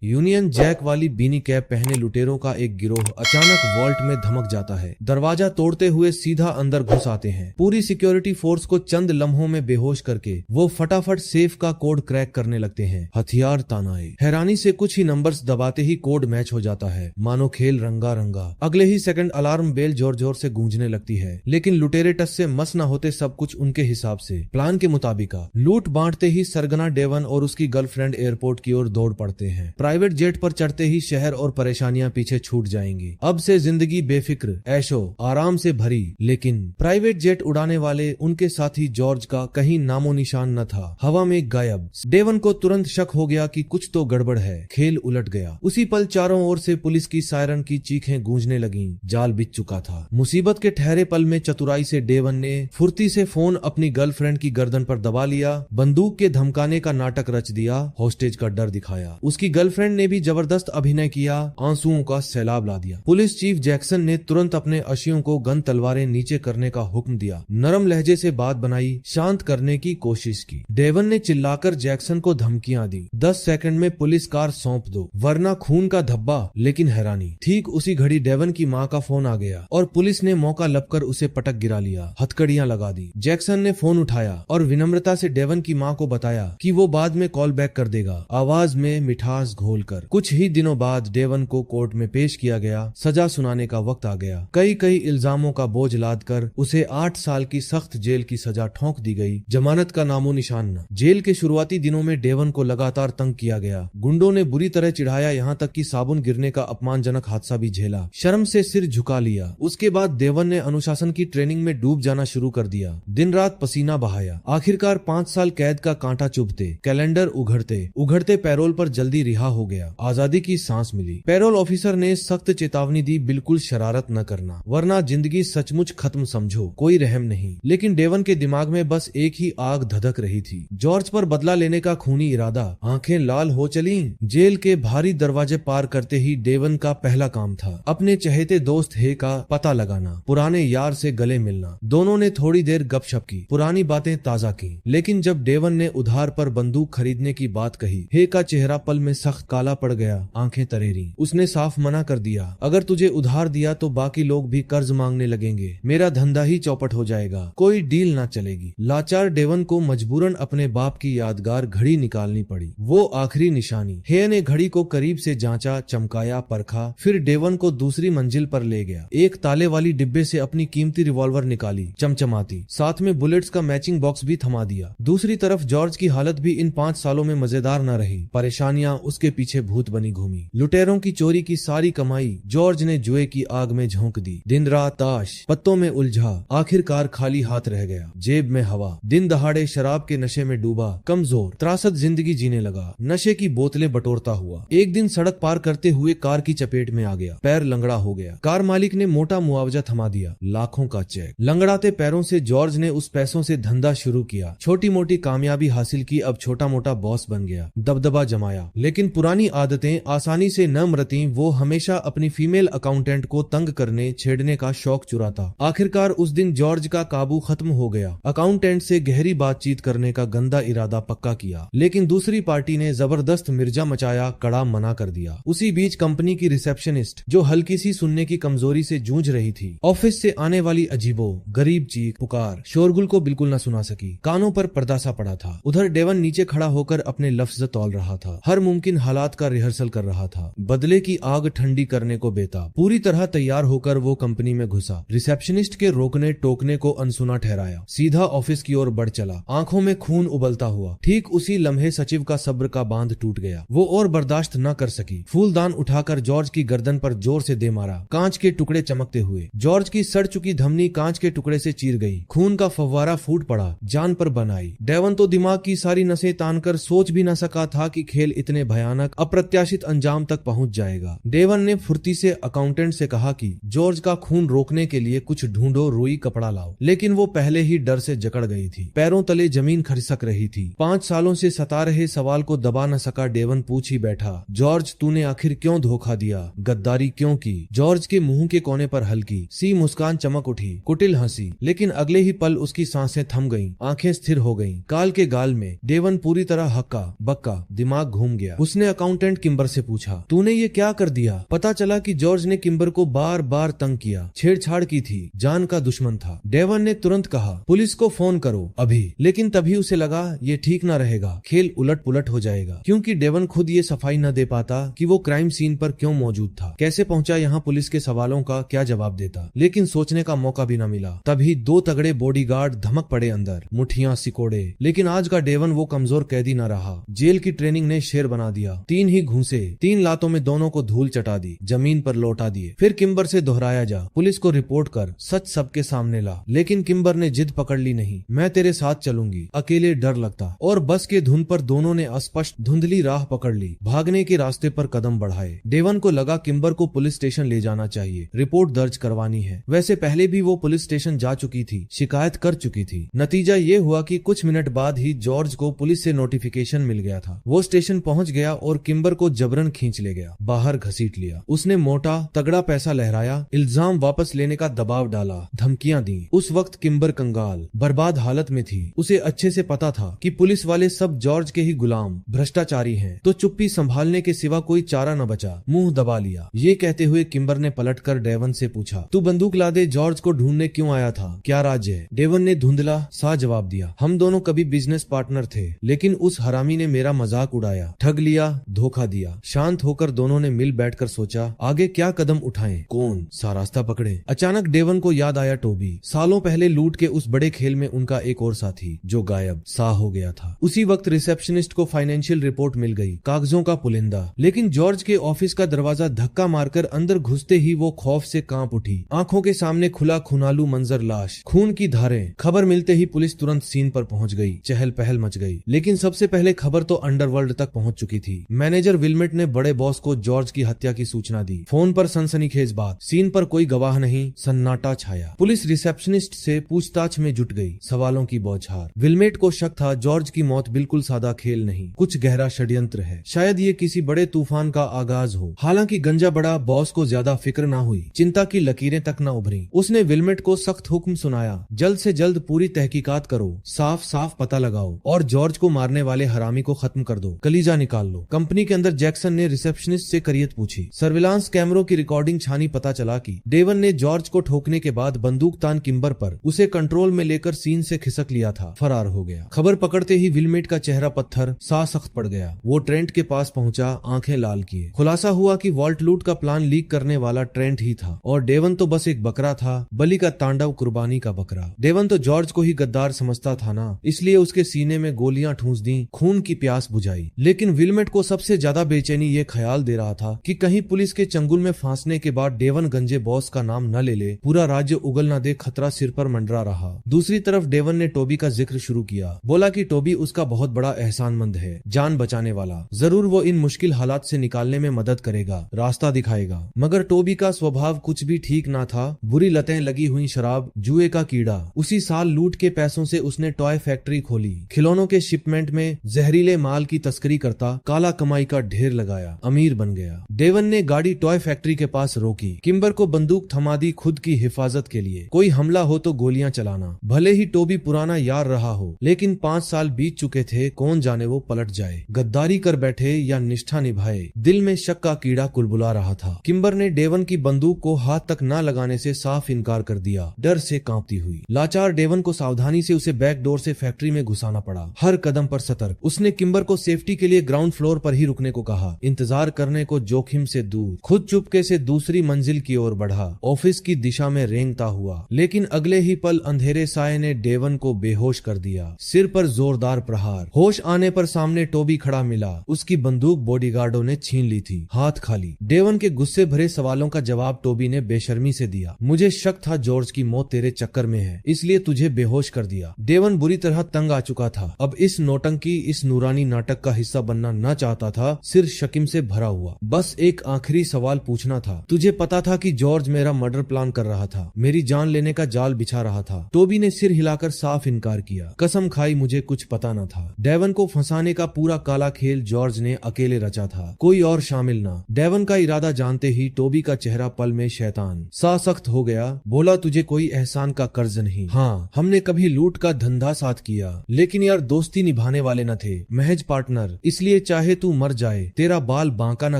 Union Jack वाली बीनी cap पहने लुटेरों का एक गिरोह अचानक वॉल्ट में धमक जाता है। दरवाजा तोड़ते हुए सीधा अंदर घुस आते हैं। पूरी सिक्योरिटी फोर्स को चंद लम्हों में बेहोश करके वो फटाफट सेफ का कोड क्रैक करने लगते हैं, हथियार तानाए। हैरानी से कुछ ही नंबर्स दबाते ही कोड मैच हो जाता है, मानो खेल रंगा रंगा। अगले ही सेकंड अलार्म बेल जोर जोर से गूंजने लगती है, लेकिन लुटेरे टस से मस न होते सब कुछ उनके हिसाब से प्लान के मुताबिक। लूट बांटते ही सरगना डेवन और उसकी गर्लफ्रेंड एयरपोर्ट की ओर दौड़ पड़ते हैं। प्राइवेट जेट पर चढ़ते ही शहर और परेशानियां पीछे छूट जाएंगी। अब से जिंदगी बेफिक्र, ऐशो आराम से भरी। लेकिन प्राइवेट जेट उड़ाने वाले उनके साथी जॉर्ज का कहीं नामो निशान न था, हवा में गायब। डेवन को तुरंत शक हो गया कि कुछ तो गड़बड़ है। खेल उलट गया। उसी पल चारों ओर से पुलिस की सायरन की चीखें गूंजने लगीं। जाल बिछ चुका था। मुसीबत के ठहरे पल में चतुराई से डेवन ने फुर्ती से फोन अपनी गर्लफ्रेंड की गर्दन पर दबा लिया, बंदूक के धमकाने का नाटक रच दिया, हॉस्टेज का डर दिखाया। उसकी गर्लफ्रेंड ने भी जबरदस्त अभिनय किया, आंसुओं का सैलाब ला दिया। पुलिस चीफ जैक्सन ने तुरंत अपने अशियों को गन तलवारें नीचे करने का हुक्म दिया। नरम लहजे से बात बनाई, शांत करने की कोशिश की। डेवन ने चिल्लाकर जैक्सन को धमकियां दी, 10 सेकंड में पुलिस कार सौंप दो वरना खून का धब्बा। लेकिन हैरानी, ठीक उसी घड़ी डेवन की मां का फोन आ गया और पुलिस ने मौका लपकर उसे पटक गिरा लिया, हथकड़ियां लगा दी। जैक्सन ने फोन उठाया और विनम्रता से डेवन की मां को बताया कि वो बाद में कॉल बैक कर देगा, आवाज में मिठास घोलकर। कुछ ही दिनों बाद डेवन को कोर्ट में पेश किया गया। सजा सुनाने का वक्त आ गया। कई इल्जामों का बोझ लाद कर उसे 8 साल की सख्त जेल की सजा ठोंक दी गई। जमानत का नामो निशान न। जेल के शुरुआती दिनों में डेवन को लगातार तंग किया गया। गुंडों ने बुरी तरह चिढ़ाया, यहाँ तक कि साबुन गिरने का अपमानजनक हादसा भी झेला। शर्म से सिर झुका लिया। उसके बाद डेवन ने अनुशासन की ट्रेनिंग में डूब जाना शुरू कर दिया। दिन रात पसीना बहाया। आखिरकार 5 साल कैद का कांटा चुभते, कैलेंडर उघड़ते पैरोल पर जल्दी रिहा हो गया। आजादी की सांस मिली। पैरोल ऑफिसर ने सख्त चेतावनी दी, बिल्कुल शरारत न करना वरना जिंदगी सचमुच खत्म समझो, कोई रहम नहीं। लेकिन डेवन के दिमाग में बस एक ही आग धधक रही थी, जॉर्ज पर बदला लेने का खूनी इरादा। आंखें लाल हो चली। जेल के भारी दरवाजे पार करते ही डेवन का पहला काम था अपने चहेते दोस्त हे का पता लगाना, पुराने यार से गले मिलना। दोनों ने थोड़ी देर गपशप की, पुरानी बातें ताजा की। लेकिन जब डेवन ने उधार पर बंदूक खरीदने की बात कही, हे का चेहरा पल में सख्त काला पड़ गया, आंखें तरेरी। उसने साफ मना कर दिया, अगर तुझे उधार दिया तो बाकी लोग भी कर्ज मांगने लगेंगे, मेरा धंधा ही चौपट हो जाएगा, कोई डील ना चलेगी। लाचार डेवन को मजबूरन अपने बाप की यादगार घड़ी निकालनी पड़ी, वो आखिरी निशानी। हे ने घड़ी को करीब से जांचा, चमकाया, परखा, फिर डेवन को दूसरी मंजिल पर ले गया। एक ताले वाली डिब्बे से अपनी कीमती रिवॉल्वर निकाली, चमचमाती, साथ में बुलेट्स का मैचिंग बॉक्स भी थमा दिया। दूसरी तरफ जॉर्ज की हालत भी इन 5 सालों में मजेदार न रही। परेशानियां उसके पीछे भूत बनी घूमी। लुटेरों की चोरी की सारी कमाई जॉर्ज ने जुए की आग में झोंक दी। दिन रात ताश पत्तों में उलझा, आखिरकार खाली हाथ रह गया, जेब में हवा। दिन दहाड़े शराब के नशे में डूबा, कमजोर त्रासद जिंदगी जीने लगा, नशे की बोतलें बटोरता हुआ। एक दिन सड़क पार करते हुए कार की चपेट में आ गया, पैर लंगड़ा हो गया। कार मालिक ने मोटा मुआवजा थमा दिया, लाखों का चेक। लंगड़ाते पैरों से जॉर्ज ने उस पैसों से धंधा शुरू किया, छोटी मोटी कामयाबी हासिल की, अब छोटा मोटा बॉस बन गया, दबदबा जमाया। लेकिन पुरानी आदतें आसानी से न मरती। वो हमेशा अपनी फीमेल अकाउंटेंट को तंग करने, छेड़ने का शौक चुराता। आखिरकार उस दिन जॉर्ज का काबू खत्म हो गया। अकाउंटेंट से गहरी बातचीत करने का गंदा इरादा पक्का किया, लेकिन दूसरी पार्टी ने जबरदस्त मिर्जा मचाया, कड़ा मना कर दिया। उसी बीच कंपनी की रिसेप्शनिस्ट, जो हल्की सी सुनने की कमजोरी से जूझ रही थी, ऑफिस से आने वाली अजीबो गरीब चीख पुकार शोरगुल को बिल्कुल न सुना सकी। कानों पर पर्दा सा पड़ा था। उधर डेवन नीचे खड़ा होकर अपने लफ्ज तौल रहा था, हर मुमकिन हालात का रिहर्सल कर रहा था, बदले की आग ठंडी करने को बेताब। पूरी तरह तैयार होकर वो कंपनी में घुसा। रिसेप्शनिस्ट के रोकने टोकने को अनसुना ठहराया, सीधा ऑफिस की ओर बढ़ चला, आंखों में खून उबलता हुआ। ठीक उसी लम्हे सचिव का सब्र का बांध टूट गया। वो और बर्दाश्त न कर सकी। फूलदान उठाकर जॉर्ज की गर्दन पर जोर से दे मारा, कांच के टुकड़े चमकते हुए। जॉर्ज की सड़ चुकी धमनी कांच के टुकड़े से चीर गई, खून का फव्वारा फूट पड़ा, जान पर बन आई। डेवन तो दिमाग की सारी नसें तानकर सोच भी न सका था कि खेल इतने भयानक अप्रत्याशित अंजाम तक पहुंच जाएगा। डेवन ने फुर्ती से अकाउंटेंट से कहा कि जॉर्ज का खून रोकने के लिए कुछ ढूंढो, रुई कपड़ा लाओ। लेकिन वो पहले ही डर से जकड़ गई थी, पैरों तले जमीन खिसक रही थी। 5 सालों से सता रहे सवाल को दबा न सका डेवन पूछ ही बैठा, जॉर्ज तूने आखिर क्यों धोखा दिया, गद्दारी क्यों की? जॉर्ज के मुंह के कोने पर हल्की सी मुस्कान चमक उठी, कुटिल हंसी। लेकिन अगले ही पल उसकी सांसें थम गईं, आंखें स्थिर हो गईं। काल के गाल में डेवन पूरी तरह हक्का बक्का, दिमाग घूम गया। उसने अकाउंटेंट किम्बर से पूछा, तूने ये क्या कर दिया? पता चला कि जॉर्ज ने किम्बर को बार बार तंग किया, छेड़छाड़ की थी, जान का दुश्मन था। डेवन ने तुरंत कहा, पुलिस को फोन करो अभी। लेकिन तभी उसे लगा ये ठीक न रहेगा, खेल उलट पुलट हो जाएगा, क्योंकि डेवन खुद ये सफाई न दे पाता कि वो क्राइम सीन पर क्यों मौजूद था, कैसे पहुंचा यहाँ, पुलिस के सवालों का क्या जवाब देता। लेकिन सोचने का मौका भी न मिला। तभी दो तगड़े बॉडीगार्ड धमक पड़े अंदर, मुठियां सिकोड़े। लेकिन आज का डेवन वो कमजोर कैदी न रहा। जेल की ट्रेनिंग ने शेर बना दिया। 3 ही घूंसे, 3 लातों में दोनों को धूल चटा दी, जमीन पर लौटा दिए। फिर किम्बर से दोहराया जा, पुलिस को रिपोर्ट कर, सच सबके सामने ला। लेकिन किम्बर ने जिद पकड़ ली, नहीं, मैं तेरे साथ चलूंगी, अकेले डर लगता। और बस के धुन पर दोनों ने अस्पष्ट धुंधली राह पकड़ ली, भागने के रास्ते पर कदम बढ़ाए। डेवन को लगा किम्बर को पुलिस स्टेशन ले जाना चाहिए, रिपोर्ट दर्ज करवानी है। वैसे पहले भी वो पुलिस स्टेशन जा चुकी थी, शिकायत कर चुकी थी। नतीजा ये हुआ कि कुछ मिनट बाद ही जॉर्ज को पुलिस से नोटिफिकेशन मिल गया था। वो स्टेशन पहुंच गया और किम्बर को जबरन खींच ले गया, बाहर घसीट लिया। उसने मोटा तगड़ा पैसा लहराया, इल्जाम वापस लेने का दबाव डाला, धमकियां दी। उस वक्त किम्बर कंगाल, बर्बाद हालत में थी। उसे अच्छे से पता था कि पुलिस वाले सब जॉर्ज के ही गुलाम, भ्रष्टाचारी हैं, तो चुप्पी संभालने के सिवा कोई चारा न बचा, मुंह दबा लिया। ये कहते हुए किम्बर ने पलटकर डेवन से पूछा, तू बंदूक ला दे, जॉर्ज को ढूंढने क्यों आया था, क्या राज है? डेवन ने धुंधला सा जवाब दिया, हम दोनों कभी बिजनेस पार्टनर थे, लेकिन उस हरामी ने मेरा मजाक उड़ाया, ठग लिया, धोखा दिया। शांत होकर दोनों ने मिल बैठकर सोचा आगे क्या कदम उठाएं, कौन सा रास्ता पकड़े। अचानक डेवन को याद आया टोबी, सालों पहले लूट के उस बड़े खेल में उनका एक और साथी जो गायब सा हो गया था। उसी वक्त रिसेप्शनिस्ट को फाइनेंशियल रिपोर्ट मिल गई, कागजों का पुलिंदा। लेकिन जॉर्ज के ऑफिस का दरवाजा धक्का मारकर अंदर घुसते ही वो खौफ से कांप उठी। आंखों के सामने खुला खुनालू मंजर, लाश, खून की धारें। खबर मिलते ही पुलिस तुरंत सीन पर पहुंच गई, चहल पहल मच गई। लेकिन सबसे पहले खबर तो अंडरवर्ल्ड तक पहुंच चुकी थी। मैनेजर विल्मेट ने बड़े बॉस को जॉर्ज की हत्या की सूचना दी। फोन पर सनसनीखेज बात, सीन पर कोई गवाह नहीं, सन्नाटा छाया। पुलिस रिसेप्शनिस्ट से पूछताछ में जुट गई, सवालों की बौछार। विल्मेट को शक था जॉर्ज की मौत बिल्कुल सादा खेल नहीं, कुछ गहरा षड्यंत्र है, शायद ये किसी बड़े तूफान का आगाज हो। हालांकि गंजा बड़ा बॉस को ज्यादा फिक्र न हुई, चिंता की लकीरें तक न उभरी। उसने विल्मेट को सख्त हुक्म सुनाया, जल्द से जल्द पूरी तहकीकात करो, साफ साफ पता लगाओ और जॉर्ज को मारने वाले हरामी को खत्म कर दो, कलीजा निकाल लो। कंपनी के अंदर जैक्सन ने रिसेप्शनिस्ट से करियत पूछी। सर्विलांस कैमरों की रिकॉर्डिंग छानी, पता चला कि डेवन ने जॉर्ज को ठोकने के बाद बंदूक तान किम्बर पर उसे कंट्रोल में लेकर सीन से खिसक लिया था, फरार हो गया। खबर पकड़ते ही विल्मेट का चेहरा पत्थर सा सख्त पड़ गया। वो ट्रेंट के पास पहुंचा, आंखें लाल किए। खुलासा हुआ कि वॉल्ट लूट का प्लान लीक करने वाला ट्रेंट ही था और डेवन तो बस एक बकरा था, बलि का तांडव, कुर्बानी का बकरा। डेवन तो जॉर्ज को ही गद्दार समझता था ना, इसलिए उसके सीने में गोलियां ठूंस दी, खून की प्यास बुझाई। लेकिन विल्मेट को सबसे ज्यादा बेचैनी ये ख्याल दे रहा था कि कहीं पुलिस के चंगुल में फांसने के बाद डेवन गंजे बॉस का नाम न ले ले, पूरा राज्य उगल न दे, खतरा सिर पर मंडरा रहा। दूसरी तरफ डेवन ने टोबी का जिक्र शुरू किया, बोला कि टोबी उसका बहुत बड़ा एहसानमंद है, जान बचाने वाला। जरूर वो इन मुश्किल हालात से निकालने में मदद करेगा, रास्ता दिखाएगा। मगर टोबी का स्वभाव कुछ भी ठीक ना था, बुरी लतें लगी हुई शराब, जुए का कीड़ा। उसी साल लूट के पैसों से उसने टॉय फैक्ट्री खोली, खिलौनों के शिपमेंट में जहरीले माल की तस्करी करता, काला कमाई का ढेर लगाया, अमीर बन गया। डेवन ने गाड़ी टॉय फैक्ट्री के पास रोकी, किम्बर को बंदूक थमा दी खुद की हिफाजत के लिए। कोई हमला हो तो गोलियां चलाना। भले ही टोबी पुराना यार रहा हो, लेकिन 5 साल बीत चुके थे, कौन जाने वो पलट जाए, गद्दारी कर बैठे या निष्ठा निभाए। दिल में शक का कीड़ा कुलबुला रहा था। किम्बर ने डेवन की बंदूक को हाथ तक न लगाने से साफ इनकार कर दिया, डर से कांपती हुई। लाचार डेवन को सावधानी से उसे बैक डोर से फैक्ट्री में घुसाना पड़ा, हर कदम पर सतर्क। उसने किम्बर को सेफ्टी के लिए ग्राउंड फ्लोर पर ही रुकने को कहा, इंतजार करने को जोखिम से दूर। खुद चुपके से दूसरी मंजिल की ओर बढ़ा, ऑफिस की दिशा में रेंगता हुआ। लेकिन अगले ही पल अंधेरे साये ने डेवन को बेहोश कर दिया। सिर पर जोरदार प्रहार। होश आने पर सामने टोबी खड़ा मिला, उसकी बंदूक बॉडीगार्डों ने छीन ली थी, हाथ खाली। डेवन के गुस्से भरे सवालों का जवाब टोबी ने बेशर्मी से दिया, मुझे शक था जॉर्ज की मौत तेरे चक्कर में है, इसलिए तुझे बेहोश कर दिया। डेवन बुरी तरह तंग आ चुका था, अब इस नौटंकी, इस नूरानी नाटक का हिस्सा बनना न चाहता था। सिर शकीम से भरा हुआ। बस एक आखिरी सवाल पूछना था, तुझे पता था कि जॉर्ज मेरा मर्डर प्लान कर रहा था, मेरी जान लेने का जाल बिछा रहा था? टोबी ने सिर हिलाकर साफ इनकार किया, कसम खाई मुझे कुछ पता न था। डेवन को फंसाने का पूरा काला खेल जॉर्ज ने अकेले रचा था, कोई और शामिल ना। डेवन का इरादा जानते ही टोबी का चेहरा पल में शैतान सा सख्त हो गया। बोला, तुझे कोई एहसान का कर्ज नहीं। हाँ, हमने कभी लूट का धंधा साथ किया, लेकिन यार दोस्ती निभाने वाले न थे, महज पार्टनर। इसलिए चाहे तू मर जाए, तेरा बाल बांका न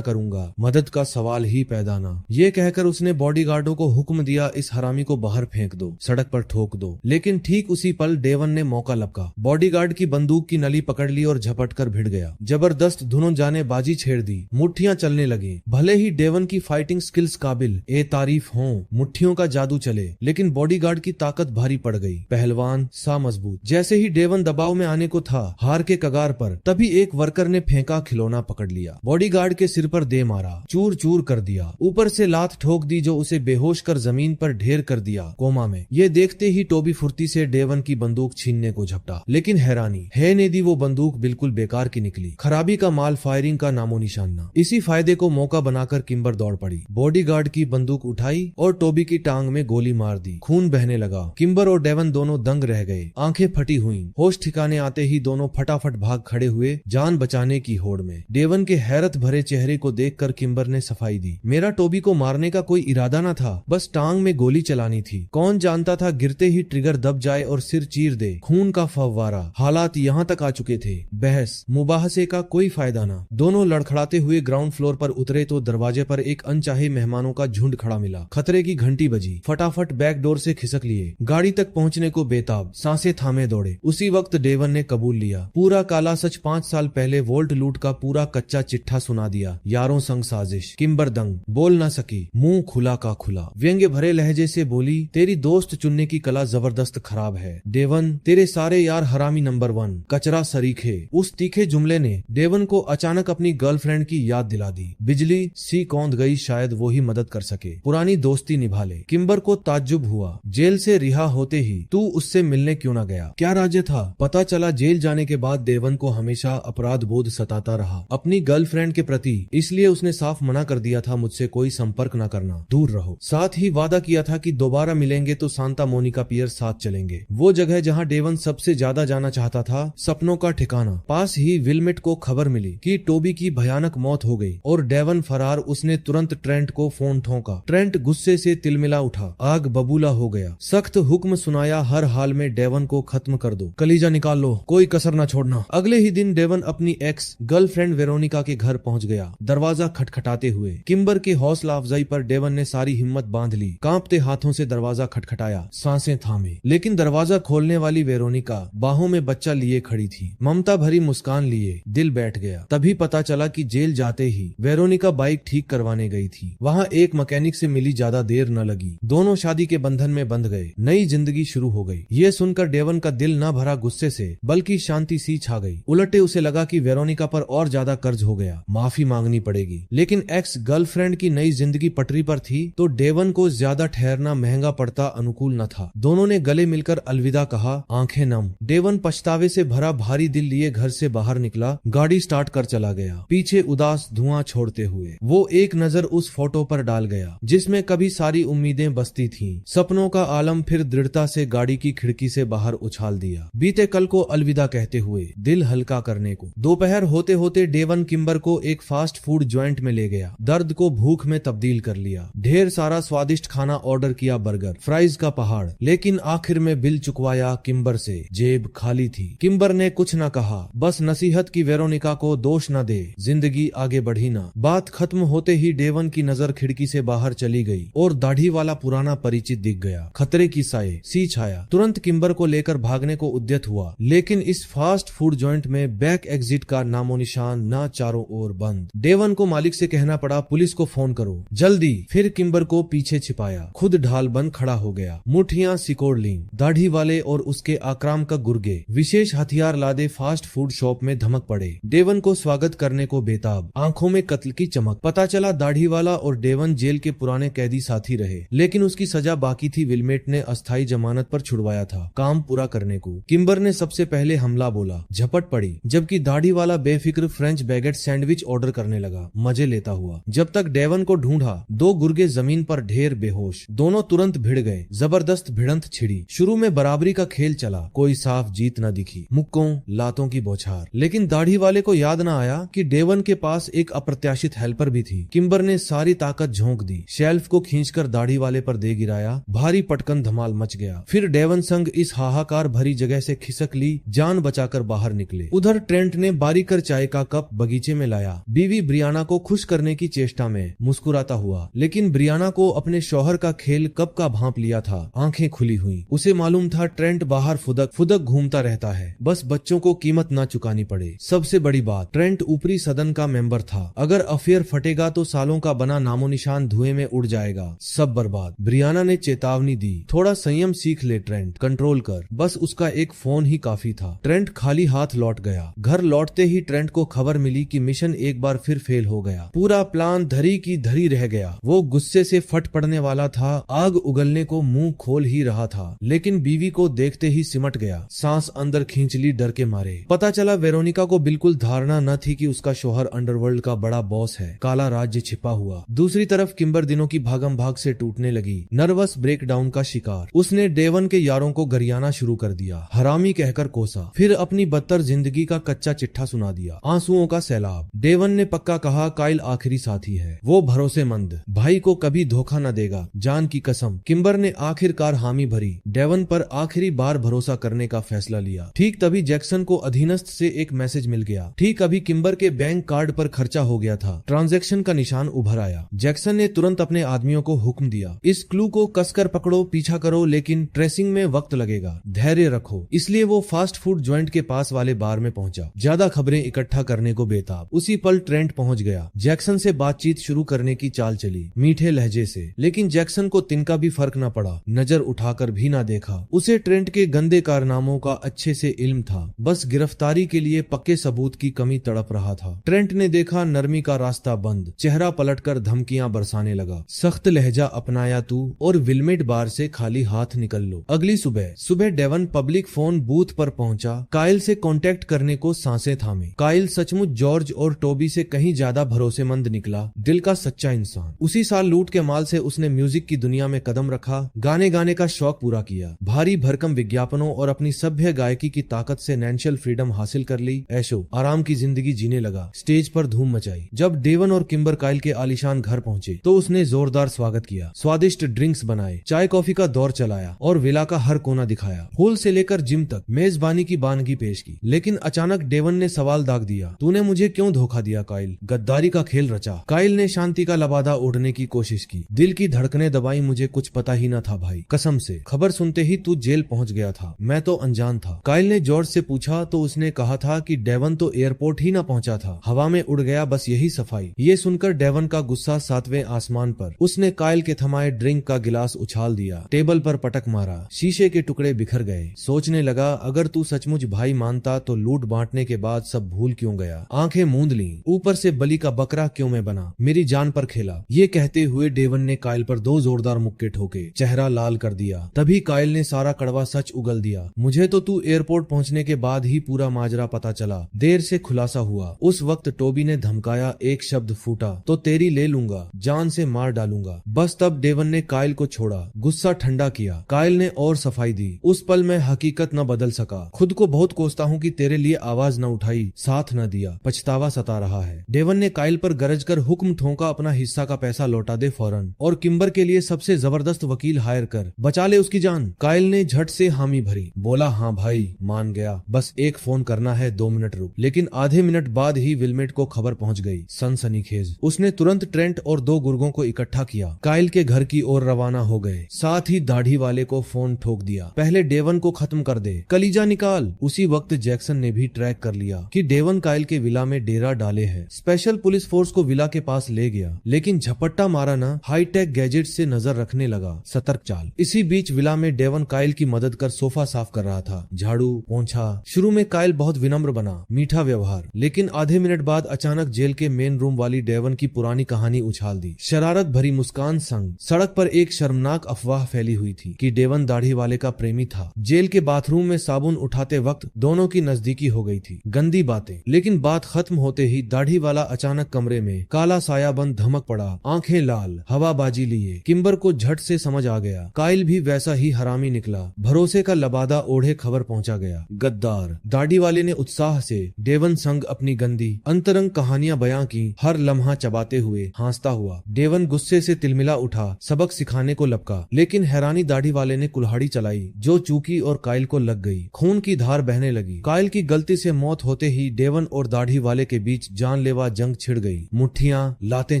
करूंगा, मदद का सवाल ही पैदा ना। ये कहकर उसने बॉडीगार्डों को हुक्म दिया, इस हरामी को बाहर फेंक दो, सड़क पर ठोक दो। लेकिन ठीक उसी पल डेवन ने मौका लपका, बॉडीगार्ड की बंदूक की नली पकड़ ली और झपट कर भिड़ गया। जबरदस्त धुनों जाने बाजी छेड़ दी, मुट्ठियां चलने लगी। भले ही डेवन की फाइटिंग स्किल्स काबिल ए तारीफ हों, मुट्ठियों का जादू चले, लेकिन बॉडीगार्ड की ताकत भारी पड़ गई। पहलवान सा मजबूत। जैसे ही डेवन दबाव में आने को था, हार के कगार पर, तभी एक वर्कर ने फेंका खिलौना पकड़ लिया, बॉडीगार्ड के सिर पर दे मारा, चूर चूर कर दिया, ऊपर से लात ठोक दी जो उसे बेहोश कर जमीन पर ढेर कर दिया, कोमा में। ये देखते ही टोबी फुर्ती से डेवन की बंदूक छीनने को झपटा, लेकिन हैरानी है ने दी, वो बंदूक बिल्कुल बेकार की निकली। खराबी का माल, फायरिंग का नामो निशान न। इसी फायदे को मौका बनाकर किम्बर दौड़ पड़ी, बॉडीगार्ड की बंदूक उठाई और टोबी की टांग में गोली मार दी। खून बहने लगा। किम्बर और डेवन दोनों दंग रह गए, आंखें फटी हुई। होश ठिकाने आते ही दोनों फटाफट भाग खड़े हुए, जान बचाने की होड़ में। डेवन के हैरत भरे चेहरे को देखकर किम्बर ने सफाई दी, मेरा टोबी को मारने का कोई इरादा न था, बस टांग में गोली चलानी थी। कौन जानता था गिरते ही ट्रिगर दब जाए और सिर चीर दे। खून का फव्वारा। हालात यहाँ तक आ चुके थे, बहस मुबाहसे का कोई फायदा ना। दोनों लड़खड़ाते हुए ग्राउंड फ्लोर पर उतरे तो दरवाजे पर एक अनचाहे मेहमानों का झुंड खड़ा मिला। खतरे की घंटी बजी, फटाफट बैक डोर से खिसक लिए, गाड़ी तक पहुंचने को बेताब, सांसें थामे दौड़े। उसी वक्त डेवन ने कबूल लिया, पूरा काला सच। 5 साल पहले वोल्ट लूट का पूरा कच्चा चिट्ठा सुना दिया, यारों संग साजिश। किम्बर दंग, बोल न सकी, मुंह खुला का खुला। व्यंग्य भरे लहजे से बोली, तेरी दोस्त चुनने की कला जबरदस्त खराब है डेवन, तेरे सारे यार हरामी नंबर 1, कचरा सरीखे। उस तीखे जुमले ने डेवन को अचानक अपनी गर्लफ्रेंड की याद दिला दी। बिजली सी कौंध गई, शायद वो ही मदद कर सके, पुरानी दोस्ती निभा ले। किम्बर को ताज्जुब हुआ, जेल से रिहा होते ही तू उससे मिलने क्यों ना गया? क्या राज्य था? पता चला जेल जाने के बाद डेवन को हमेशा अपराध बोध सताता रहा अपनी गर्लफ्रेंड के प्रति, इसलिए उसने साफ मना कर दिया था, मुझसे कोई संपर्क न करना, दूर रहो। साथ ही वादा किया था कि दोबारा मिलेंगे तो सांता मोनिका पियर साथ चलेंगे, वो जगह जहाँ डेवन सबसे ज्यादा जाना चाहता था, सपनों का ठिकाना। पास ही विल्मेट को खबर मिली कि टोबी की भयानक मौत हो गई और डेवन फरार। उसने तुरंत ट्रेंट को फोन ठोंका। ट्रेंट गुस्से से तिलमिला उठा, आग बबूला हो गया। सख्त हुक्म सुनाया, हर हाल में डेवन को खत्म कर दो, कलीजा निकाल लो, कोई कसर न छोड़ना। अगले ही दिन डेवन अपनी एक्स गर्लफ्रेंड वेरोनिका के घर पहुंच गया, दरवाजा खटखटाते हुए। किम्बर की हौसला अफजाई पर डेवन ने सारी हिम्मत बांध ली, कांपते हाथों से दरवाजा खटखटाया, सांसें थामे। लेकिन दरवाजा खोलने वाली वेरोनिका बाहों में बच्चा लिए खड़ी थी, ममता भरी मुस्कान लिए दिल बैठ गया। तभी पता चला कि जेल जाते ही वेरोनिका बाइक ठीक करवाने गई थी। वहाँ एक मैकेनिक से मिली, ज्यादा देर न लगी, दोनों शादी के बंधन में बंध गए, नई जिंदगी शुरू हो गई। ये सुनकर डेवन का दिल न भरा गुस्से से, बल्कि शांति सी छा गई। उलटे उसे लगा कि वेरोनिका पर और ज्यादा कर्ज हो गया, माफी मांगनी पड़ेगी। लेकिन एक्स गर्लफ्रेंड की नई जिंदगी पटरी पर थी तो डेवन को ज्यादा ठहरना महंगा पड़ता अनुकूल न था। दोनों ने गले मिलकर अलविदा कहा, आंखें नम। डेवन पछतावे से भरा भारी दिल लिए घर से बाहर निकला, गाड़ी स्टार्ट कर चला गया, पीछे उदास धुआं छोड़ते हुए। वो एक नजर उस फोटो पर डाल गया जिसमें कभी सारी उम्मीदें बसती थीं। सपनों का आलम फिर दृढ़ता से गाड़ी की खिड़की से बाहर उछाल दिया, बीते कल को अलविदा कहते हुए, दिल हल्का करने को। दोपहर होते होते डेवन किम्बर को एक फास्ट फूड ज्वाइंट में ले गया, दर्द को भूख में तब्दील कर लिया। ढेर सारा स्वादिष्ट खाना ऑर्डर किया, बर्गर फ्राइज का पहाड़। लेकिन आखिर में बिल चुकवाया किम्बर से, जेब खाली थी। किम्बर ने कुछ न कहा, बस नसीहत की वेरोनिका को दोष न दे, जिंदगी आगे बढ़ी ना। बात खत्म होते ही डेवन की नजर खिड़की से बाहर चली गई और दाढ़ी वाला पुराना परिचित दिख गया। खतरे की साए सी छाया। तुरंत किम्बर को लेकर भागने को उद्यत हुआ, लेकिन इस फास्ट फूड जॉइंट में बैक एग्जिट का नामो निशान ना, चारों ओर बंद। डेवन को मालिक से कहना पड़ा, पुलिस को फोन करो जल्दी। फिर किम्बर को पीछे छिपाया, खुद ढाल बंद खड़ा हो गया, मुठियां सिकोड़ ली। दाढ़ी वाले और उसके आक्राम का गुर्गे विशेष हथियार लादे फास्ट फूड शॉप में धमक पड़े, डेवन को स्वागत करने को बेताब, आंखों में कत्ल की चमक। पता चला दाढ़ी वाला और डेवन जेल के पुराने कैदी साथी रहे, लेकिन उसकी सजा बाकी थी। विल्मेट ने अस्थायी जमानत पर छुड़वाया था, काम पूरा करने को। किम्बर ने सबसे पहले हमला बोला, झपट पड़ी, जबकि दाढ़ी वाला बेफिक्र फ्रेंच बैगेट सैंडविच ऑर्डर करने लगा, मजे लेता हुआ। जब तक डेवन को ढूंढा, 2 गुर्गे जमीन पर ढेर बेहोश। दोनों तुरंत भिड़ गए, जबरदस्त भिड़ंत छिड़ी। शुरू में बराबरी का खेल चला, कोई साफ जीत न दिखी, मुक्कों लातों की बौछार। लेकिन दाढ़ी वाले को याद न आया कि डेवन के पास एक अप्रत्याशित हेल्पर भी थी। किम्बर ने सारी ताकत झोंक दी, शेल्फ को खींचकर दाढ़ी वाले पर दे गिराया, भारी पटकन धमाल मच गया। फिर डेवन संग इस हाहाकार भरी जगह से खिसक ली, जान बचाकर बाहर निकले। उधर ट्रेंट ने बारी कर चाय का कप बगीचे में लाया। बीवी ब्रियाना को खुश करने की चेष्टा में मुस्कुराता हुआ, लेकिन ब्रियाना को अपने शौहर का खेल कप का भांप लिया था। आंखें खुली हुई। उसे मालूम था ट्रेंट बाहर फुदक फुदक घूमता रहता है, बस बच्चों को कीमत ना चुकानी पड़े। सबसे बड़ी बात, ट्रेंट ऊपरी सदन का मेंबर था। अगर अफेयर फटेगा तो सालों का बना नामो निशान धुएं में उड़ जाएगा, सब बर्बाद। ब्रियाना ने चेतावनी दी, थोड़ा संयम सीख ले ट्रेंट, कंट्रोल कर। बस उसका एक फोन ही काफी था। ट्रेंट खाली हाथ लौट गया। घर लौटते ही ट्रेंट को खबर मिली कि मिशन एक बार फिर फेल हो गया। पूरा प्लान धरी की धरी रह गया। वो गुस्से से फट पड़ने वाला था, आग उगलने को मुंह खोल ही रहा था, लेकिन बीवी को देखते ही सिमट गया। सांस अंदर खींच ली डर के मारे। पता चला वेरोनिका को बिल्कुल धारणा न थी कि उसका शौहर अंडरवर्ल्ड का बड़ा बॉस है। काला राज्य छिपा हुआ। दूसरी तरफ किम्बर दिनों की भागम भाग से टूटने लगी, नर्वस ब्रेकडाउन का शिकार। उसने डेवन के यारों को गरियाना शुरू कर दिया, हरामी कहकर कोसा, फिर अपनी बदतर जिंदगी का कच्चा चिट्ठा सुना दिया। आंसुओं का सैलाब। डेवन ने पक्का कहा काइल आखिरी साथी है, वो भरोसेमंद, भाई को कभी धोखा न देगा, जान की कसम। किम्बर ने आखिरकार हामी भरी, डेवन पर आखिरी बार भरोसा करने का फैसला लिया। ठीक तभी जैक्सन को अधीनस्थ से एक मैसेज मिल गया। ठीक अभी किम्बर के बैंक कार्ड पर खर्चा हो गया था। ट्रांजैक्शन का निशान उभर आया। जैक्सन ने तुरंत अपने आदमियों को हुक्म दिया, इस क्लू को कसकर पकड़ो, पीछा करो, लेकिन ट्रेसिंग में वक्त लगेगा, धैर्य रखो। इसलिए वो फास्ट फूड जॉइंट के पास वाले बार में पहुंचा, ज्यादा खबरें इकट्ठा करने को बेताब। उसी पल ट्रेंट पहुंच गया। जैक्सन से बातचीत शुरू करने की चाल चली, मीठे लहजे से, लेकिन जैक्सन को तिनका भी फर्क न पड़ा, नजर उठाकर भी ना देखा। उसे ट्रेंट के गंदे कारनामों का अच्छे से इल्म था, बस गिरफ्तारी के लिए पक्के सबूत की कमी तड़प रहा था। ट्रेंट ने देखा नरमी का रास्ता बंद, चेहरा पलटकर धमकियां बरसाने लगा, सख्त लहजा अपनाया तू और विलमेट बार से खाली हाथ निकल लो। अगली सुबह डेवन पब्लिक फोन बूथ पर पहुंचा। काइल से कांटेक्ट करने को सांसें थामे। काइल सचमुच जॉर्ज और टोबी से कहीं ज्यादा भरोसेमंद निकला, दिल का सच्चा इंसान। उसी साल लूट के माल से उसने म्यूजिक की दुनिया में कदम रखा, गाने का शौक पूरा किया, भारी भरकम विज्ञापनों और अपनी सभ्य गायकी की ताकत से फाइनेंशियल फ्रीडम हासिल कर ली, ऐशो आराम की जिंदगी जीने लगा, स्टेज पर धूम मचाई। जब डेवन और किम्बर काइल के आलीशान घर पहुंचे तो उसने जोरदार स्वागत किया, स्वादिष्ट ड्रिंक्स बनाए, चाय कॉफी का दौर चलाया और विला का हर कोना दिखाया, होल से लेकर जिम तक मेजबानी की बानगी पेश की। लेकिन अचानक डेवन ने सवाल दाग दिया, तूने मुझे क्यों धोखा दिया काइल? गद्दारी का खेल रचा। काइल ने शांति का लबादा ओढ़ने की कोशिश की, दिल की धड़कनें दबाई, मुझे कुछ पता ही न था भाई, कसम से। खबर सुनते ही तू जेल पहुंच गया था, मैं तो अनजान था। काइल ने जॉर्ज से पूछा तो उसने कहा था कि डेवन तो एयरपोर्ट ही न पहुंचा था, हवा में उड़ गया, बस यही सफाई। ये सुनकर डेवन का गुस्सा 7वें आसमान पर। उसने काइल के थमाए ड्रिंक का गिलास उछाल दिया, टेबल पर पटक मारा, शीशे के टुकड़े बिखर गए। सोचने लगा, अगर तू सचमुच भाई मानता तो लूट बांटने के बाद सब भूल क्यों गया? आंखें मूंद ली, ऊपर से बलि का बकरा क्यों मैं बना? मेरी जान पर खेला। ये कहते हुए डेवन ने काइल पर 2 जोरदार मुक्के ठोके, चेहरा लाल कर दिया। तभी काइल ने सारा कड़वा सच उगल दिया, मुझे तो तू एयरपोर्ट पहुंचने के बाद ही पूरा माजरा पता चला, देर से खुलासा हुआ। उस वक्त टोबी ने धमकाया, एक शब्द फूटा तो तेरी ले लूंगा, जान से मार डालूंगा। बस तब डेवन ने काइल को छोड़ा, गुस्सा ठंडा किया। काइल ने और सफाई दी, उस पल मैं हकीकत न बदल सका, खुद को बहुत कोसता हूँ कि तेरे लिए आवाज न उठाई, साथ न दिया, पछतावा सता रहा है। डेवन ने काइल पर गरज कर हुक्म ठोंका, अपना हिस्सा का पैसा लौटा दे फौरन, और किम्बर के लिए सबसे जबरदस्त वकील हायर कर, बचा ले उसकी जान। काइल ने झट से हामी भरी, बोला हाँ भाई, मान गया, बस एक फोन करना है, 2 मिनट रुक। लेकिन आधे मिनट बाद ही विलमेट को खबर पहुंच गई, सनसनीखेज। उसने तुरंत ट्रेंट और 2 गुर्गों को इकट्ठा किया, काइल के घर की ओर रवाना हो गए। साथ ही दाढ़ी वाले को फोन ठोक दिया, पहले डेवन को खत्म कर दे, कलीजा निकाल। उसी वक्त जैक्सन ने भी ट्रैक कर लिया कि डेवन काइल के विला में डेरा डाले है। स्पेशल पुलिस फोर्स को विला के पास ले गया, लेकिन झपट्टा मारा ना, हाईटेक गैजेट से नजर रखने लगा, सतर्क चाल। इसी बीच विला में डेवन काइल की मदद कर सोफा साफ कर रहा था, झाड़ू पोंछा। शुरू में काइल बहुत विनम्र बना, मीठा व्यवहार, लेकिन आधे मिनट बाद अचानक जेल के मेन रूम वाली डेवन की पुरानी कहानी उछाल दी, शरारत भरी मुस्कान संग। सड़क पर एक शर्मनाक अफवाह फैली हुई थी कि डेवन दाढ़ी वाले का प्रेमी था। जेल के बाथरूम में साबुन उठाते वक्त दोनों की नजदीकी हो गई थी, गंदी बातें। लेकिन बात खत्म होते ही दाढ़ी वाला अचानक कमरे में काला साया बंद धमक पड़ा, आंखें लाल, हवाबाजी लिए। किम्बर को झट से समझ आ गया, काइल भी वैसा ही हरामी निकला, भरोसे का लबादा ओढ़े खबर पहुंचा गया, गद्दार। दाढ़ी वाले ने उत्साह से डेवन संग अपनी गंदी अंतरंग कहानियां बयां की, हर लम्हा चबाते हुए हंसता हुआ। डेवन गुस्से से तिलमिला उठा, सबक सिखाने को लपका, लेकिन हैरानी दाढ़ी वाले ने कुल्हाड़ी चलाई, जो चूकी और काइल को लग गई। खून की धार बहने लगी। काइल की गलती से मौत होते ही डेवन डेवन और दाढ़ी वाले के बीच जानलेवा जंग छिड़ गई। मुट्ठियां लातें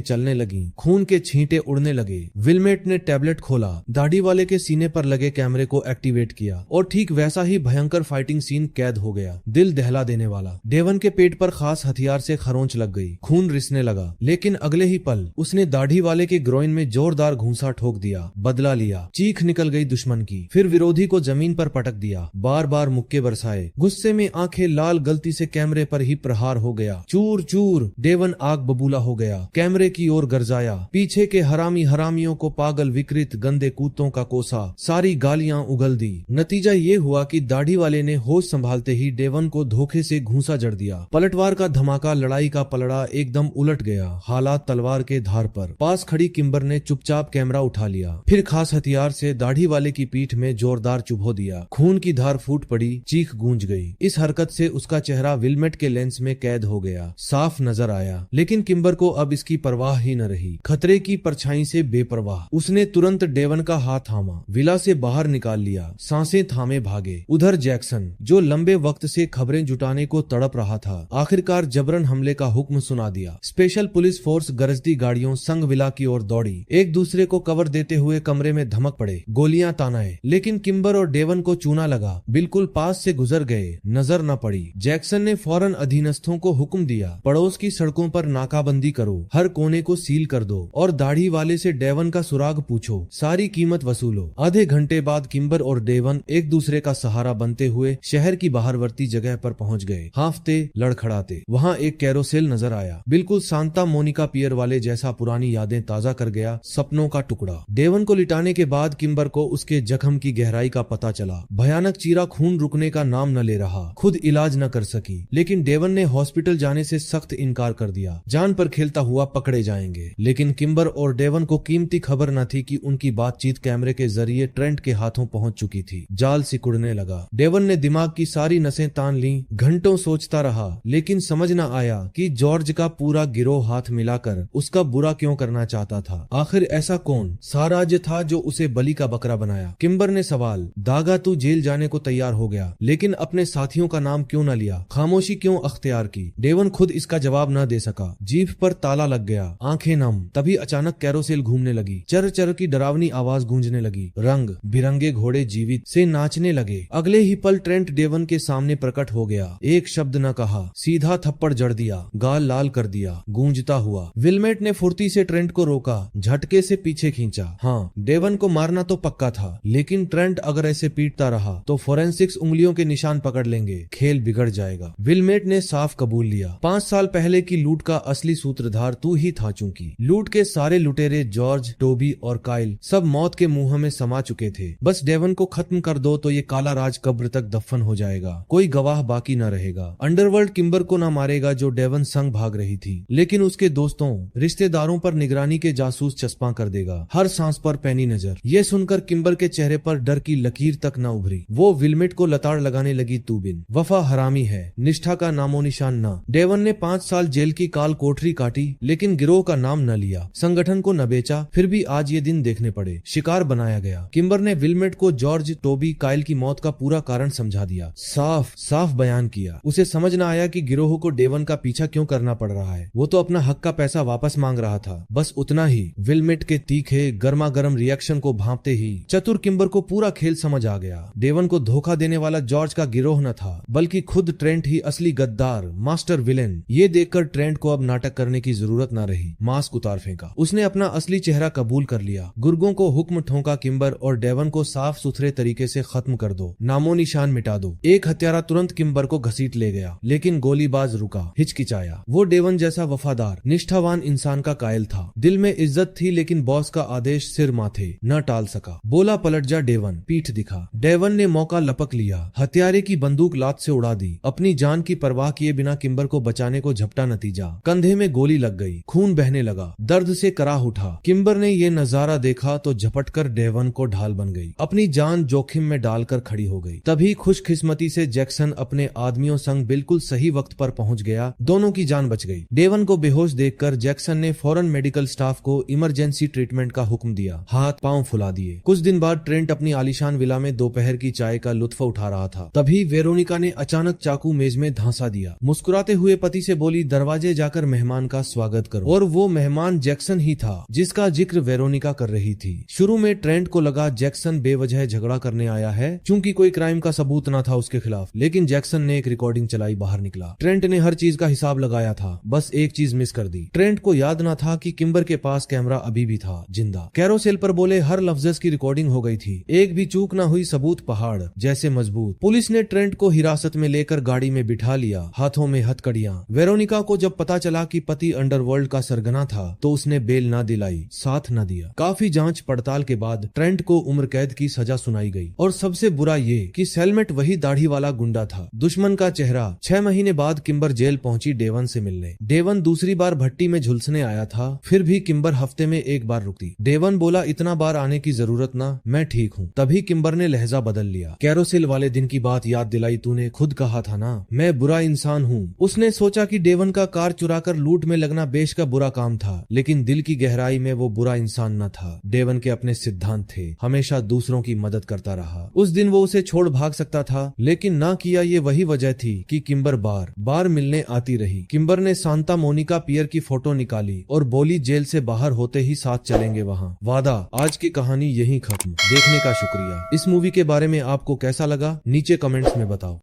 चलने लगी, खून के छींटे उड़ने लगे। विलमेट ने टैबलेट खोला, दाढ़ी वाले के सीने पर लगे कैमरे को एक्टिवेट किया और ठीक वैसा ही भयंकर फाइटिंग सीन कैद हो गया, दिल दहला देने वाला। डेवन के पेट पर खास हथियार से खरोंच लग गई, खून रिसने लगा, लेकिन अगले ही पल उसने दाढ़ी वाले के ग्रोइन में जोरदार घूंसा ठोक दिया। बदला लिया, चीख निकल गई दुश्मन की। फिर विरोधी को जमीन पर पटक दिया, बार बार मुक्के बरसाए। गुस्से में आंखें लाल, गलती से कैमरे पर ही प्रहार हो गया। चूर चूर डेवन आग बबूला हो गया, कैमरे की ओर गरजाया। पीछे के हरामियों को पागल, विकृत, गंदे कुत्तों का कोसा, सारी गालियां उगल दी। नतीजा ये हुआ कि दाढ़ी वाले ने होश संभालते ही डेवन को धोखे से घूंसा जड़ दिया। पलटवार का धमाका, लड़ाई का पलड़ा एकदम उलट गया। हालात तलवार के धार पर। पास खड़ी किम्बर ने चुपचाप कैमरा उठा लिया, फिर खास हथियार से दाढ़ी वाले की पीठ में जोरदार चुभो दिया। खून की धार फूट पड़ी, चीख गूंज गई। इस हरकत से उसका चेहरा विलमेट के लेंस में कैद हो गया, साफ नजर आया। लेकिन किम्बर को अब इसकी परवाह ही न रही। खतरे की परछाई से बेपरवाह उसने तुरंत डेवन का हाथ थामा, विला से बाहर निकाल लिया, सांसें थामे भागे। उधर जैक्सन, जो लंबे वक्त से खबरें जुटाने को तड़प रहा था, आखिरकार जबरन हमले का हुक्म सुना दिया। स्पेशल पुलिस फोर्स गरजती गाड़ियों संग विला की ओर दौड़ी। एक दूसरे को कवर देते हुए कमरे में धमक पड़े, गोलियां तानाए। लेकिन किम्बर और डेवन को चूना लगा, बिल्कुल पास से गुजर गए, नजर न पड़ी। जैक्सन ने फौरन अधीनस्थों को हुक्म दिया, पड़ोस की सड़कों पर नाकाबंदी करो, हर कोने को सील कर दो और दाढ़ी वाले से डेवन का सुराग पूछो, सारी कीमत वसूलो। आधे घंटे बाद किम्बर और डेवन एक दूसरे का सहारा बनते हुए शहर की बाहरवर्ती जगह पर पहुंच गए। हांफते, लड़खड़ाते। वहां एक कैरोसेल नजर आया, बिल्कुल सांता मोनिका पियर वाले जैसा, पुरानी यादें ताजा कर गया, सपनों का टुकड़ा। डेवन को लिटाने के बाद किम्बर को उसके जख्म की गहराई का पता चला। भयानक चीरा खून रुकने का नाम न ले रहा। खुद इलाज न कर सकी, लेकिन डेवन ने हॉस्पिटल जाने से सख्त इनकार कर दिया। जान पर खेलता हुआ पकड़े जाएंगे। लेकिन किम्बर और डेवन को कीमती खबर न थी कि उनकी बातचीत कैमरे के जरिए ट्रेंट के हाथों पहुंच चुकी थी। जाल सिकुड़ने लगा। डेवन ने दिमाग की सारी नसें तान ली। घंटों सोचता रहा, लेकिन समझ न आया कि जॉर्ज का पूरा गिरोह हाथ मिलाकर उसका बुरा क्यों करना चाहता था। आखिर ऐसा कौन सा राज्य था जो उसे बलि का बकरा बनाया? किम्बर ने सवाल दागा, तू जेल जाने को तैयार हो गया, लेकिन अपने साथियों का नाम क्यों न लिया? खामोशी क्यों अख्तियार की? डेवन खुद इसका जवाब न दे सका। जीभ पर ताला लग गया, आंखें नम। तभी अचानक कैरोसेल घूमने लगी, चर चर की डरावनी आवाज गूंजने लगी। रंग बिरंगे घोड़े जीवित से नाचने लगे। अगले ही पल ट्रेंट डेवन के सामने प्रकट हो गया। एक शब्द न कहा, सीधा थप्पड़ जड़ दिया, गाल लाल कर दिया, गूंजता हुआ। विलमेट ने फुर्ती से ट्रेंट को रोका, झटके से पीछे खींचा। हाँ, डेवन को मारना तो पक्का था, लेकिन ट्रेंट अगर ऐसे पीटता रहा तो फोरेंसिक्स उंगलियों के निशान पकड़ लेंगे, खेल बिगड़ जाएगा। विलमेट ने साफ कबूल लिया, 5 साल पहले की लूट का असली सूत्रधार तू ही था। चूंकि लूट के सारे लुटेरे जॉर्ज, टोबी और काइल सब मौत के मुंह में समा चुके थे। बस डेवन को खत्म कर दो तो ये काला राज कब्र तक दफन हो जाएगा, कोई गवाह बाकी न रहेगा। अंडरवर्ल्ड किम्बर को न मारेगा जो डेवन संग भाग रही थी, लेकिन उसके दोस्तों, रिश्तेदारों पर निगरानी के जासूस चस्पा कर देगा, हर सांस पर पैनी नजर। ये सुनकर किम्बर के चेहरे पर डर की लकीर तक न उभरी। वो विलमेट को लताड़ लगाने लगी, तू बिन वफा हरामी है, निष्ठा का नामो निशान न। डेवन ने 5 साल जेल की काल कोठरी काटी, लेकिन गिरोह का नाम न लिया, संगठन को न बेचा। फिर भी आज ये दिन देखने पड़े, शिकार बनाया गया। किम्बर ने विलमेट को जॉर्ज, टोबी, काइल की मौत का पूरा कारण समझा दिया, साफ साफ बयान किया। उसे समझ न आया कि गिरोह को डेवन का पीछा क्यों करना पड़ रहा है। वो तो अपना हक का पैसा वापस मांग रहा था, बस उतना ही। विलमेट के तीखे गर्मा गर्म रिएक्शन को भांपते ही चतुर किम्बर को पूरा खेल समझ आ गया। डेवन को धोखा देने वाला जॉर्ज का गिरोह न था, बल्कि खुद ट्रेंट ही असली गद्दार, मास्टर विलेन। ये देखकर ट्रेंट को अब नाटक करने की जरूरत न रही, मास्क उतार फेंका। उसने अपना असली चेहरा कबूल कर लिया। गुर्गों को हुक्म ठोंका, किम्बर और डेवन को साफ सुथरे तरीके से खत्म कर दो, नामो निशान मिटा दो। एक हत्यारा तुरंत किम्बर को घसीट ले गया, लेकिन गोलीबाज रुका, हिचकिचाया। वो डेवन जैसा वफादार, निष्ठावान इंसान का कायल था। दिल में इज्जत थी, लेकिन बॉस का आदेश सिर माथे, न टाल सका। बोला, पलट जा डेवन, पीठ दिखा। डेवन ने मौका लपक लिया, हत्यारे की बंदूक लात से उड़ा दी। अपनी जान की परवाह किए बिना किम्बर को बचाने को झपटा, नतीजा कंधे में गोली लग गई, खून बहने लगा, दर्द से कराह उठा। किम्बर ने ये नजारा देखा तो झपटकर डेवन को ढाल बन गई, अपनी जान जोखिम में डालकर खड़ी हो गई। तभी खुशकिस्मती से जैक्सन अपने आदमियों संग बिल्कुल सही वक्त पर पहुंच गया, दोनों की जान बच गई। डेवन को बेहोश देखकर जैक्सन ने फौरन मेडिकल स्टाफ को इमरजेंसी ट्रीटमेंट का हुक्म दिया, हाथ पांव फुला दिए। कुछ दिन बाद ट्रेंट अपनी आलीशान विला में दोपहर की चाय का लुत्फ उठा रहा था। तभी वेरोनिका ने अचानक चाकू मेज में धंसा दिलासा दिया। मुस्कुराते हुए पति से बोली, दरवाजे जाकर मेहमान का स्वागत करो। और वो मेहमान जैक्सन ही था जिसका जिक्र वेरोनिका कर रही थी। शुरू में ट्रेंट को लगा जैक्सन बेवजह झगड़ा करने आया है क्योंकि कोई क्राइम का सबूत न था उसके खिलाफ, लेकिन जैक्सन ने एक रिकॉर्डिंग चलाई, बाहर निकला। ट्रेंट ने हर चीज का हिसाब लगाया था, बस एक चीज मिस कर दी। ट्रेंट को याद न था कि किम्बर के पास कैमरा अभी भी था, जिंदा। कैरोसेल पर बोले हर लफ्ज की रिकॉर्डिंग हो गई थी, एक भी चूक न हुई, सबूत पहाड़ जैसे मजबूत। पुलिस ने ट्रेंट को हिरासत में लेकर गाड़ी में बिठा लिया, हाथों में हथकड़ियां। वेरोनिका को जब पता चला कि पति अंडरवर्ल्ड का सरगना था तो उसने बेल न दिलाई, साथ न दिया। काफी जांच पड़ताल के बाद ट्रेंट को उम्र कैद की सजा सुनाई गई। और सबसे बुरा ये कि सेलमेट वही दाढ़ी वाला गुंडा था, दुश्मन का चेहरा। 6 महीने बाद किम्बर जेल पहुंची डेवन से मिलने। डेवन दूसरी बार भट्टी में झुलसने आया था, फिर भी किम्बर हफ्ते में एक बार रुकती। डेवन बोला, इतना बार आने की जरूरत ना, मैं ठीक हूँ। तभी किम्बर ने लहजा बदल लिया। कैरोसेल वाले दिन की बात याद दिलाई, तूने खुद कहा था ना मैं बुरा इंसान हूँ। उसने सोचा कि डेवन का कार चुराकर लूट में लगना बेश का बुरा काम था, लेकिन दिल की गहराई में वो बुरा इंसान न था। डेवन के अपने सिद्धांत थे, हमेशा दूसरों की मदद करता रहा। उस दिन वो उसे छोड़ भाग सकता था, लेकिन ना किया। ये वही वजह थी कि किम्बर बार बार मिलने आती रही। किम्बर ने सांता मोनिका पियर की फोटो निकाली और बोली, जेल से बाहर होते ही साथ चलेंगे वहाँ, वादा। आज की कहानी यहीं खत्म। देखने का शुक्रिया। इस मूवी के बारे में आपको कैसा लगा नीचे कमेंट्स में बताओ।